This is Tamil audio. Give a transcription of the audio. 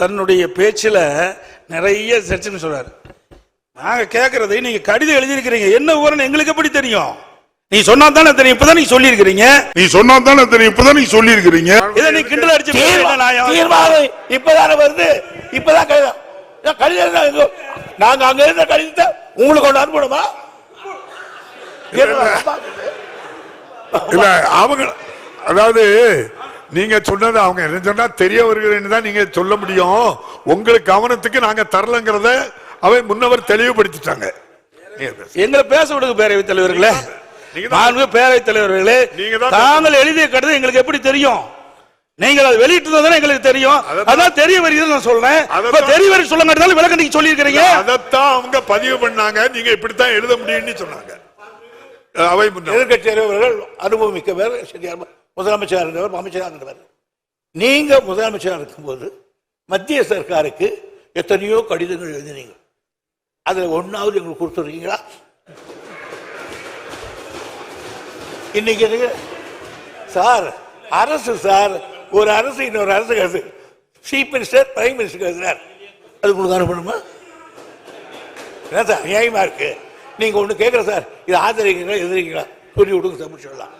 தன்னுடைய பேச்சில் நிறைய சர்ச்சை சொல்றாரு. நாங்க கேட்கறதை நீங்க கடிதம் எழுதியிருக்கிறீங்க, என்ன விவரம் எங்களுக்கு எப்படி தெரியும்? நீ சொன்னா தானே தெரியும், இப்பதான் நீ சொல்லி இருக்கிறீங்க. நீ சொன்னா தானே தெரியும், இப்பதான் நீ சொல்லி இருக்கிறீங்க. இதை நீ கிண்டல் அடிச்சு இப்பதானே வருது, இப்பதான் கடிதம் நாங்க அங்க இருந்த கடிதத்தை உங்களுக்கு கொண்டு அனுப்பணுமா? இல்ல அவங்க அதாவது நீங்க சொன்னது அவங்க என்ன சொன்னா தெரிய வருகிறேன்னு தான் நீங்க சொல்ல முடியும். உங்களுக்கு கவனத்துக்கு நாங்க தரலங்கிறத அவை முன்னவர் தெளிவுபடுத்திட்டாங்க. எங்களை பேச விடுங்க பேரவைத் தலைவர்களே, பேரவைத் தலைவர்களே, தாங்கள் எழுதிய கடிதம் எங்களுக்கு எப்படி தெரியும்? நீங்கள் அதை வெளியிட்டு எங்களுக்கு தெரியும். அதான் தெரிய வருகிறது நான் சொல்றேன். தெரிய வரி சொல்ல விளக்கம் நீங்க சொல்லி இருக்கிறீங்க. அதைத்தான் அவங்க பதிவு பண்ணாங்க. நீங்க இப்படித்தான் எழுத முடியும்னு சொன்னாங்க. அவை எதிர்கட்சி தலைவர்கள் அனுபவம் மிக்கவர், முதலமைச்சர் இருந்தவர், அமைச்சராக இருந்தவர். நீங்க முதலமைச்சராக இருக்கும்போது மத்திய சர்க்காருக்கு எத்தனையோ கடிதங்கள் எழுதினீங்க. அதுல ஒன்னாவது எங்களுக்கு கொடுத்துருக்கீங்களா? இன்னைக்கு சார் அரசு சார் ஒரு அரசு இன்னொரு அரசு சீஃப் மினிஸ்டர் பிரைம் மினிஸ்டர் எழுதுறார், அது உங்களுக்கு அனுப்பணுமா? என்ன சார் நியாயமா இருக்கு? நீங்க ஒண்ணு கேட்கற சார், இது ஆதரிக்கிறீங்களா எதிர்க்கிறீங்களா சொல்லி விடுங்க சார், முடிச்சுடலாம்.